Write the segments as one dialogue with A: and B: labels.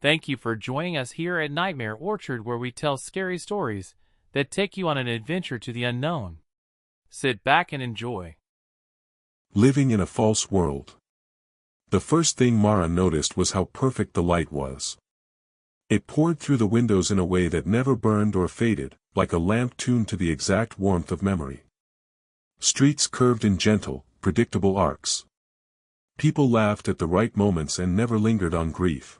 A: Thank you for joining us here at Nightmare Orchard, where we tell scary stories that take you on an adventure to the unknown. Sit back and enjoy.
B: Living in a false world. The first thing Mara noticed was how perfect the light was. It poured through the windows in a way that never burned or faded, like a lamp tuned to the exact warmth of memory. Streets curved in gentle, predictable arcs. People laughed at the right moments and never lingered on grief.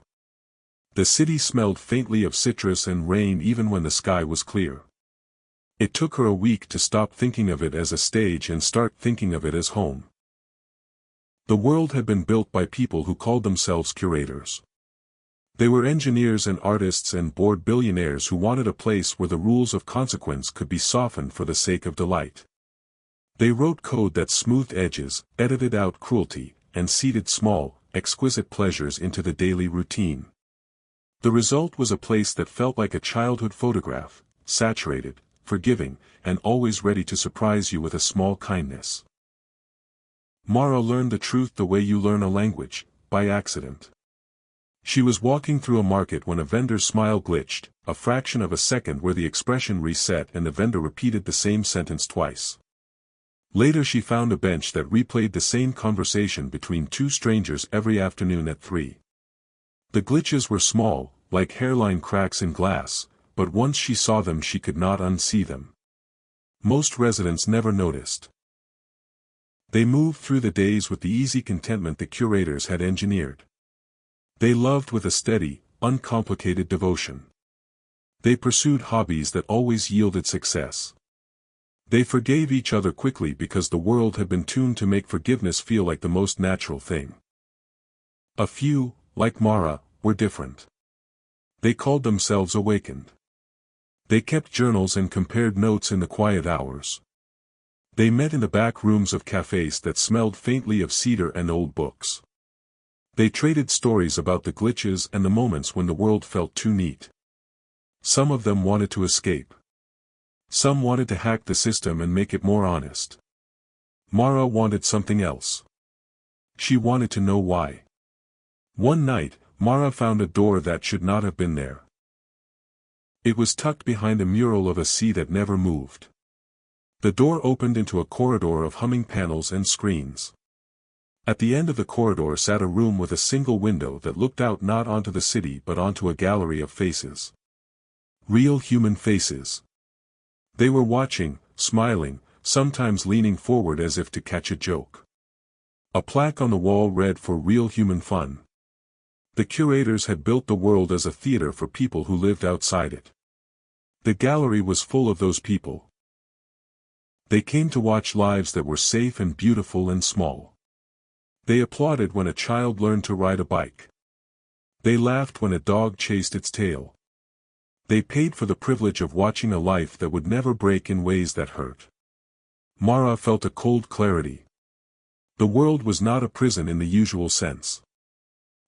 B: The city smelled faintly of citrus and rain even when the sky was clear. It took her a week to stop thinking of it as a stage and start thinking of it as home. The world had been built by people who called themselves curators. They were engineers and artists and bored billionaires who wanted a place where the rules of consequence could be softened for the sake of delight. They wrote code that smoothed edges, edited out cruelty, and seeded small, exquisite pleasures into the daily routine. The result was a place that felt like a childhood photograph, saturated, forgiving, and always ready to surprise you with a small kindness. Mara learned the truth the way you learn a language, by accident. She was walking through a market when a vendor's smile glitched, a fraction of a second where the expression reset and the vendor repeated the same sentence twice. Later she found a bench that replayed the same conversation between two strangers every afternoon at 3. The glitches were small, like hairline cracks in glass, but once she saw them she could not unsee them. Most residents never noticed. They moved through the days with the easy contentment the curators had engineered. They loved with a steady, uncomplicated devotion. They pursued hobbies that always yielded success. They forgave each other quickly because the world had been tuned to make forgiveness feel like the most natural thing. A few, like Mara, were different. They called themselves awakened. They kept journals and compared notes in the quiet hours. They met in the back rooms of cafes that smelled faintly of cedar and old books. They traded stories about the glitches and the moments when the world felt too neat. Some of them wanted to escape. Some wanted to hack the system and make it more honest. Mara wanted something else. She wanted to know why. One night, Mara found a door that should not have been there. It was tucked behind a mural of a sea that never moved. The door opened into a corridor of humming panels and screens. At the end of the corridor sat a room with a single window that looked out not onto the city but onto a gallery of faces. Real human faces. They were watching, smiling, sometimes leaning forward as if to catch a joke. A plaque on the wall read "For real human fun." The curators had built the world as a theater for people who lived outside it. The gallery was full of those people. They came to watch lives that were safe and beautiful and small. They applauded when a child learned to ride a bike. They laughed when a dog chased its tail. They paid for the privilege of watching a life that would never break in ways that hurt. Mara felt a cold clarity. The world was not a prison in the usual sense.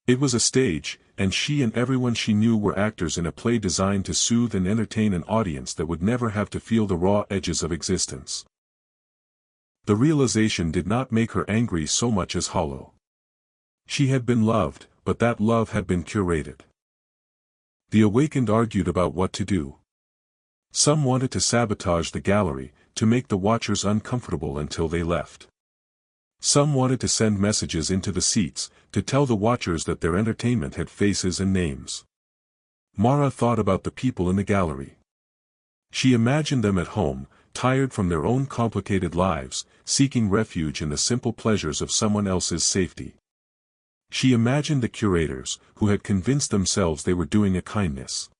B: It was a stage, and she and everyone she knew were actors in a play designed to soothe and entertain an audience that would never have to feel the raw edges of existence. The realization did not make her angry so much as hollow. She had been loved, but that love had been curated. The awakened argued about what to do. Some wanted to sabotage the gallery, to make the watchers uncomfortable until they left. Some wanted to send messages into the seats, to tell the watchers that their entertainment had faces and names. Mara thought about the people in the gallery. She imagined them at home, tired from their own complicated lives, seeking refuge in the simple pleasures of someone else's safety. She imagined the curators, who had convinced themselves they were doing a kindness.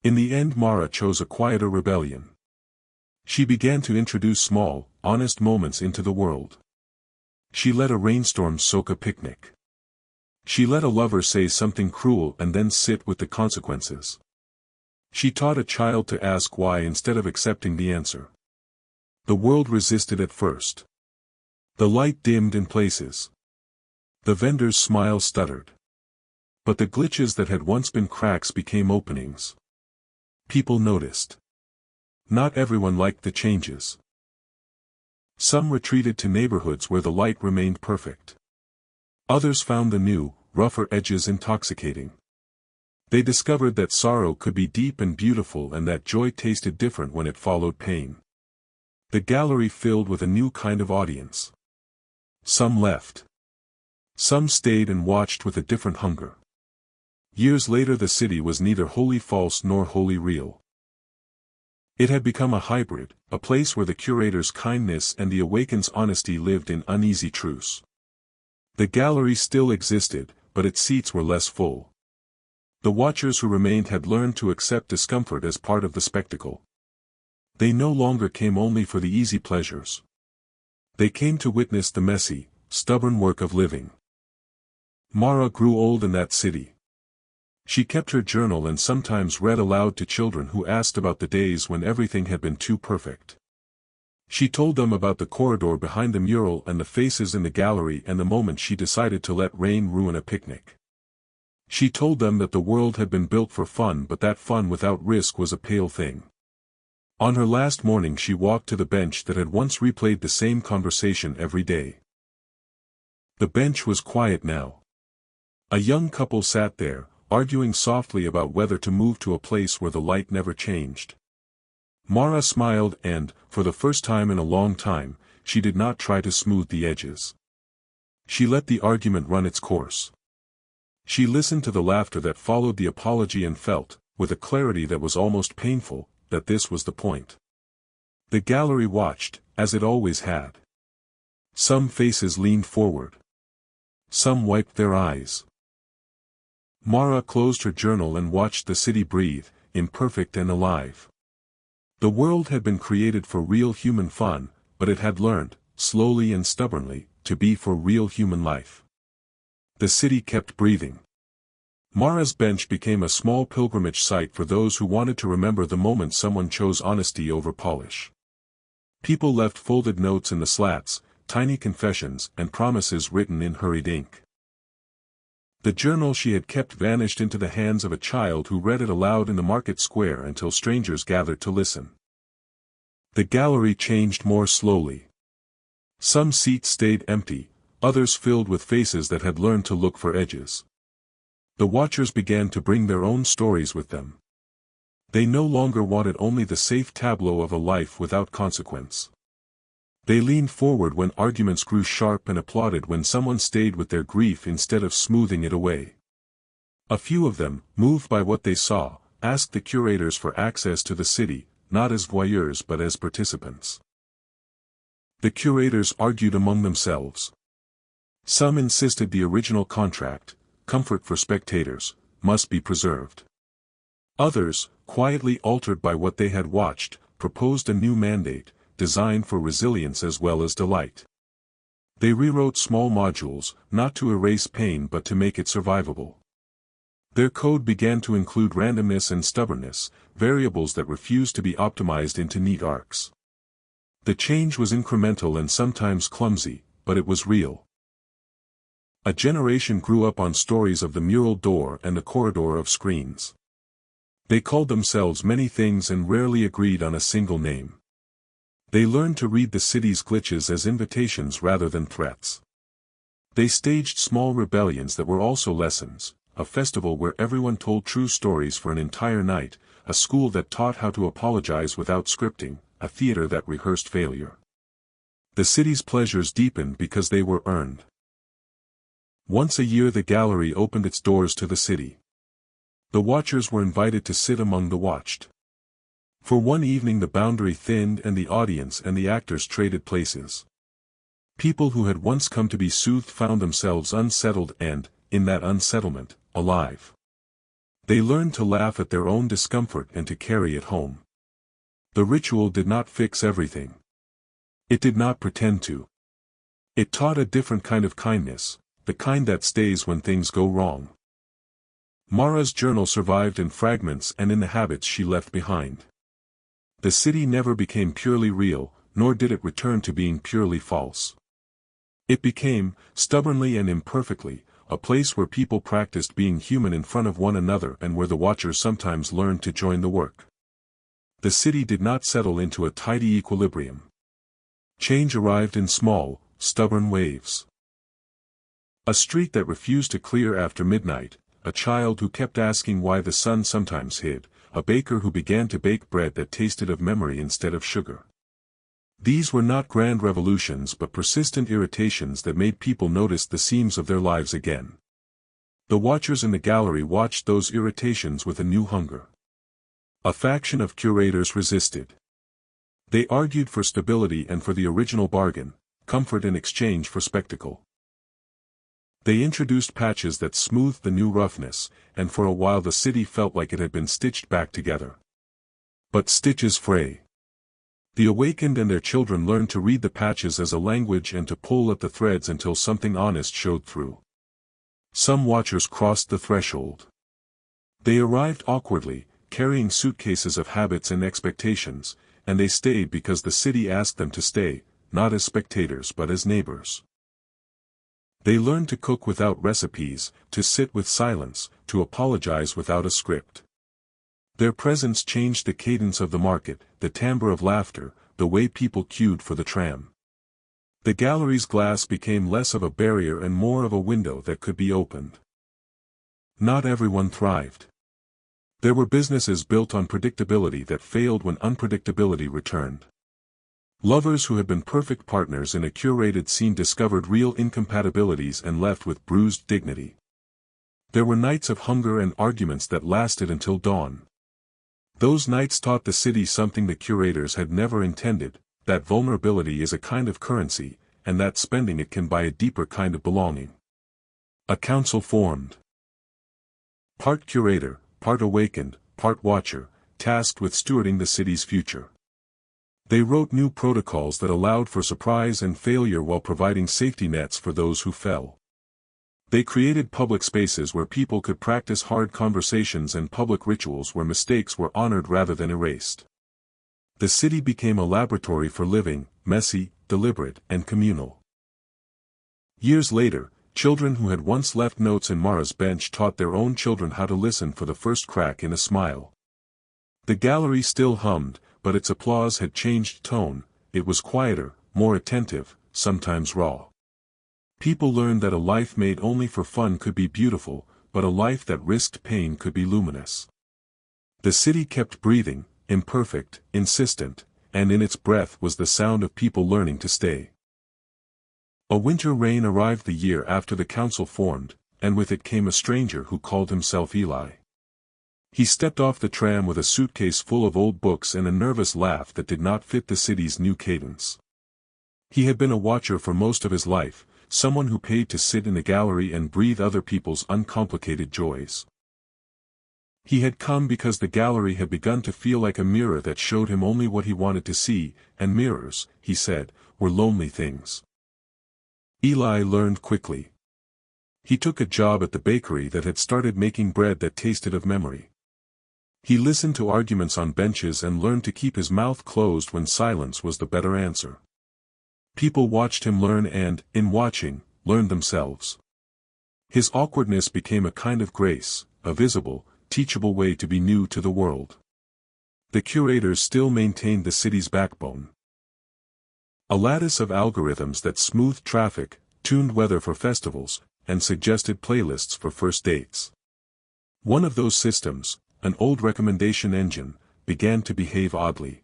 B: In the end Mara chose a quieter rebellion. She began to introduce small, honest moments into the world. She let a rainstorm soak a picnic. She let a lover say something cruel and then sit with the consequences. She taught a child to ask why instead of accepting the answer. The world resisted at first. The light dimmed in places. The vendor's smile stuttered. But the glitches that had once been cracks became openings. People noticed. Not everyone liked the changes. Some retreated to neighborhoods where the light remained perfect. Others found the new, rougher edges intoxicating. They discovered that sorrow could be deep and beautiful and that joy tasted different when it followed pain. The gallery filled with a new kind of audience. Some left. Some stayed and watched with a different hunger. Years later the city was neither wholly false nor wholly real. It had become a hybrid, a place where the curator's kindness and the awakened's honesty lived in uneasy truce. The gallery still existed, but its seats were less full. The watchers who remained had learned to accept discomfort as part of the spectacle. They no longer came only for the easy pleasures. They came to witness the messy, stubborn work of living. Mara grew old in that city. She kept her journal and sometimes read aloud to children who asked about the days when everything had been too perfect. She told them about the corridor behind the mural and the faces in the gallery and the moment she decided to let rain ruin a picnic. She told them that the world had been built for fun but that fun without risk was a pale thing. On her last morning she walked to the bench that had once replayed the same conversation every day. The bench was quiet now. A young couple sat there, arguing softly about whether to move to a place where the light never changed. Mara smiled and, for the first time in a long time, she did not try to smooth the edges. She let the argument run its course. She listened to the laughter that followed the apology and felt, with a clarity that was almost painful, that this was the point. The gallery watched, as it always had. Some faces leaned forward. Some wiped their eyes. Mara closed her journal and watched the city breathe, imperfect and alive. The world had been created for real human fun, but it had learned, slowly and stubbornly, to be for real human life. The city kept breathing. Mara's bench became a small pilgrimage site for those who wanted to remember the moment someone chose honesty over polish. People left folded notes in the slats, tiny confessions and promises written in hurried ink. The journal she had kept vanished into the hands of a child who read it aloud in the market square until strangers gathered to listen. The gallery changed more slowly. Some seats stayed empty, others filled with faces that had learned to look for edges. The watchers began to bring their own stories with them. They no longer wanted only the safe tableau of a life without consequence. They leaned forward when arguments grew sharp and applauded when someone stayed with their grief instead of smoothing it away. A few of them, moved by what they saw, asked the curators for access to the city, not as voyeurs but as participants. The curators argued among themselves. Some insisted the original contract, comfort for spectators, must be preserved. Others, quietly altered by what they had watched, proposed a new mandate, designed for resilience as well as delight. They rewrote small modules, not to erase pain but to make it survivable. Their code began to include randomness and stubbornness, variables that refused to be optimized into neat arcs. The change was incremental and sometimes clumsy, but it was real. A generation grew up on stories of the mural door and the corridor of screens. They called themselves many things and rarely agreed on a single name. They learned to read the city's glitches as invitations rather than threats. They staged small rebellions that were also lessons, a festival where everyone told true stories for an entire night, a school that taught how to apologize without scripting, a theater that rehearsed failure. The city's pleasures deepened because they were earned. Once a year the gallery opened its doors to the city. The watchers were invited to sit among the watched. For one evening the boundary thinned and the audience and the actors traded places. People who had once come to be soothed found themselves unsettled and, in that unsettlement, alive. They learned to laugh at their own discomfort and to carry it home. The ritual did not fix everything. It did not pretend to. It taught a different kind of kindness, the kind that stays when things go wrong. Mara's journal survived in fragments and in the habits she left behind. The city never became purely real, nor did it return to being purely false. It became, stubbornly and imperfectly, a place where people practiced being human in front of one another and where the watchers sometimes learned to join the work. The city did not settle into a tidy equilibrium. Change arrived in small, stubborn waves. A street that refused to clear after midnight, a child who kept asking why the sun sometimes hid, a baker who began to bake bread that tasted of memory instead of sugar. These were not grand revolutions but persistent irritations that made people notice the seams of their lives again. The watchers in the gallery watched those irritations with a new hunger. A faction of curators resisted. They argued for stability and for the original bargain, comfort in exchange for spectacle. They introduced patches that smoothed the new roughness, and for a while the city felt like it had been stitched back together. But stitches fray. The awakened and their children learned to read the patches as a language and to pull at the threads until something honest showed through. Some watchers crossed the threshold. They arrived awkwardly, carrying suitcases of habits and expectations, and they stayed because the city asked them to stay, not as spectators but as neighbors. They learned to cook without recipes, to sit with silence, to apologize without a script. Their presence changed the cadence of the market, the timbre of laughter, the way people queued for the tram. The gallery's glass became less of a barrier and more of a window that could be opened. Not everyone thrived. There were businesses built on predictability that failed when unpredictability returned. Lovers who had been perfect partners in a curated scene discovered real incompatibilities and left with bruised dignity. There were nights of hunger and arguments that lasted until dawn. Those nights taught the city something the curators had never intended, that vulnerability is a kind of currency, and that spending it can buy a deeper kind of belonging. A council formed. Part curator, part awakened, part watcher, tasked with stewarding the city's future. They wrote new protocols that allowed for surprise and failure while providing safety nets for those who fell. They created public spaces where people could practice hard conversations and public rituals where mistakes were honored rather than erased. The city became a laboratory for living, messy, deliberate, and communal. Years later, children who had once left notes in Mara's bench taught their own children how to listen for the first crack in a smile. The gallery still hummed, but its applause had changed tone. It was quieter, more attentive, sometimes raw. People learned that a life made only for fun could be beautiful, but a life that risked pain could be luminous. The city kept breathing, imperfect, insistent, and in its breath was the sound of people learning to stay. A winter rain arrived the year after the council formed, and with it came a stranger who called himself Eli. He stepped off the tram with a suitcase full of old books and a nervous laugh that did not fit the city's new cadence. He had been a watcher for most of his life, someone who paid to sit in a gallery and breathe other people's uncomplicated joys. He had come because the gallery had begun to feel like a mirror that showed him only what he wanted to see, and mirrors, he said, were lonely things. Eli learned quickly. He took a job at the bakery that had started making bread that tasted of memory. He listened to arguments on benches and learned to keep his mouth closed when silence was the better answer. People watched him learn and, in watching, learned themselves. His awkwardness became a kind of grace, a visible, teachable way to be new to the world. The curators still maintained the city's backbone. A lattice of algorithms that smoothed traffic, tuned weather for festivals, and suggested playlists for first dates. One of those systems, an old recommendation engine, began to behave oddly.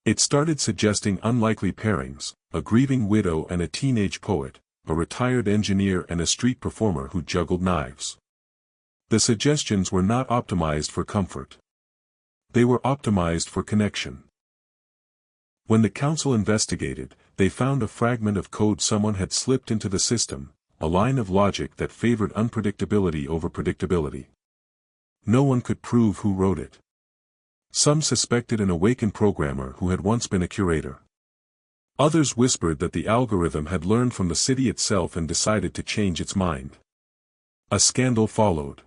B: It started suggesting unlikely pairings, a grieving widow and a teenage poet, a retired engineer and a street performer who juggled knives. The suggestions were not optimized for comfort. They were optimized for connection. When the council investigated, they found a fragment of code someone had slipped into the system, a line of logic that favored unpredictability over predictability. No one could prove who wrote it. Some suspected an awakened programmer who had once been a curator. Others whispered that the algorithm had learned from the city itself and decided to change its mind. A scandal followed.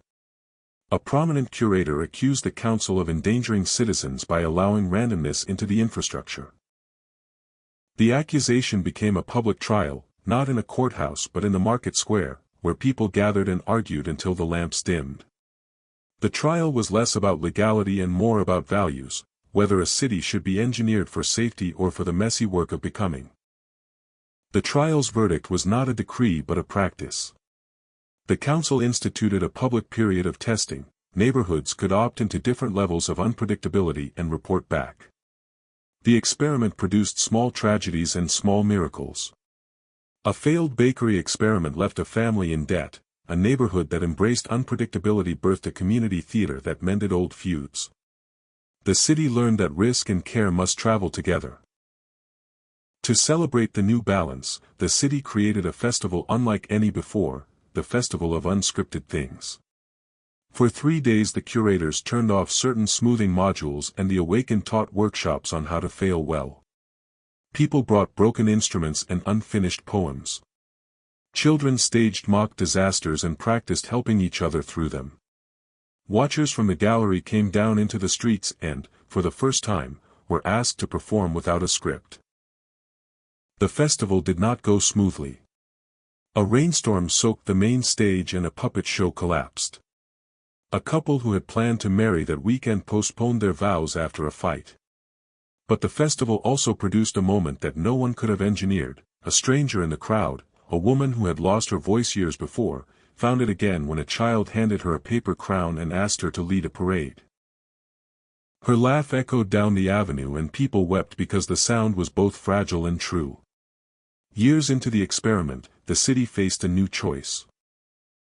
B: A prominent curator accused the council of endangering citizens by allowing randomness into the infrastructure. The accusation became a public trial, not in a courthouse but in the market square, where people gathered and argued until the lamps dimmed. The trial was less about legality and more about values, whether a city should be engineered for safety or for the messy work of becoming. The trial's verdict was not a decree but a practice. The council instituted a public period of testing. Neighborhoods could opt into different levels of unpredictability and report back. The experiment produced small tragedies and small miracles. A failed bakery experiment left a family in debt. A neighborhood that embraced unpredictability birthed a community theater that mended old feuds. The city learned that risk and care must travel together. To celebrate the new balance, the city created a festival unlike any before, the Festival of Unscripted Things. For 3 days the curators turned off certain smoothing modules and the Awakened taught workshops on how to fail well. People brought broken instruments and unfinished poems. Children staged mock disasters and practiced helping each other through them. Watchers from the gallery came down into the streets and, for the first time, were asked to perform without a script. The festival did not go smoothly. A rainstorm soaked the main stage and a puppet show collapsed. A couple who had planned to marry that weekend postponed their vows after a fight. But the festival also produced a moment that no one could have engineered. A stranger in the crowd, a woman who had lost her voice years before, found it again when a child handed her a paper crown and asked her to lead a parade. Her laugh echoed down the avenue and people wept because the sound was both fragile and true. Years into the experiment, the city faced a new choice.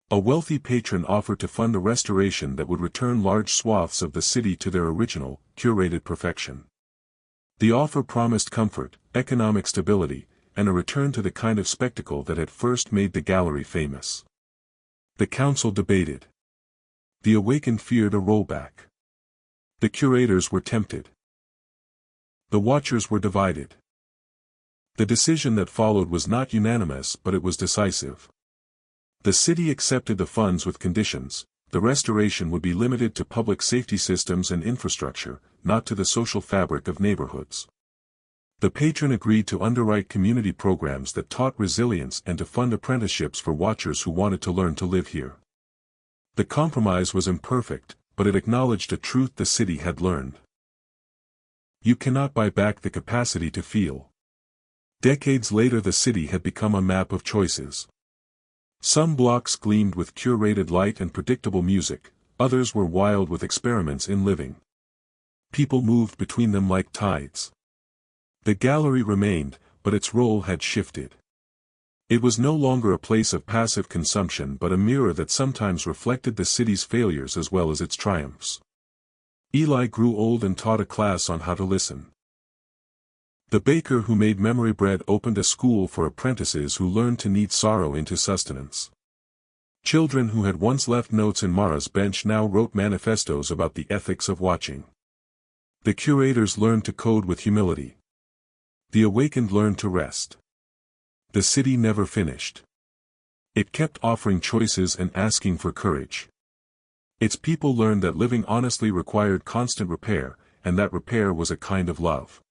B: A wealthy patron offered to fund a restoration that would return large swaths of the city to their original, curated perfection. The offer promised comfort, economic stability, and a return to the kind of spectacle that had first made the gallery famous. The council debated. The Awakened feared a rollback. The curators were tempted. The watchers were divided. The decision that followed was not unanimous, but it was decisive. The city accepted the funds with conditions. The restoration would be limited to public safety systems and infrastructure, not to the social fabric of neighborhoods. The patron agreed to underwrite community programs that taught resilience and to fund apprenticeships for watchers who wanted to learn to live here. The compromise was imperfect, but it acknowledged a truth the city had learned. You cannot buy back the capacity to feel. Decades later the city had become a map of choices. Some blocks gleamed with curated light and predictable music, others were wild with experiments in living. People moved between them like tides. The gallery remained, but its role had shifted. It was no longer a place of passive consumption but a mirror that sometimes reflected the city's failures as well as its triumphs. Eli grew old and taught a class on how to listen. The baker who made memory bread opened a school for apprentices who learned to knead sorrow into sustenance. Children who had once left notes in Mara's bench now wrote manifestos about the ethics of watching. The curators learned to code with humility. The Awakened learned to rest. The city never finished. It kept offering choices and asking for courage. Its people learned that living honestly required constant repair, and that repair was a kind of love.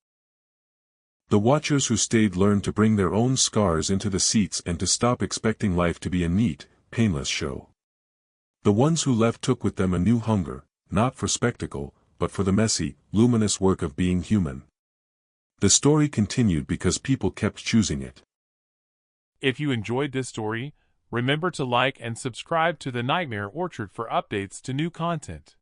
B: The watchers who stayed learned to bring their own scars into the seats and to stop expecting life to be a neat, painless show. The ones who left took with them a new hunger, not for spectacle, but for the messy, luminous work of being human. The story continued because people kept choosing it.
A: If you enjoyed this story, remember to like and subscribe to the Nightmare Orchard for updates to new content.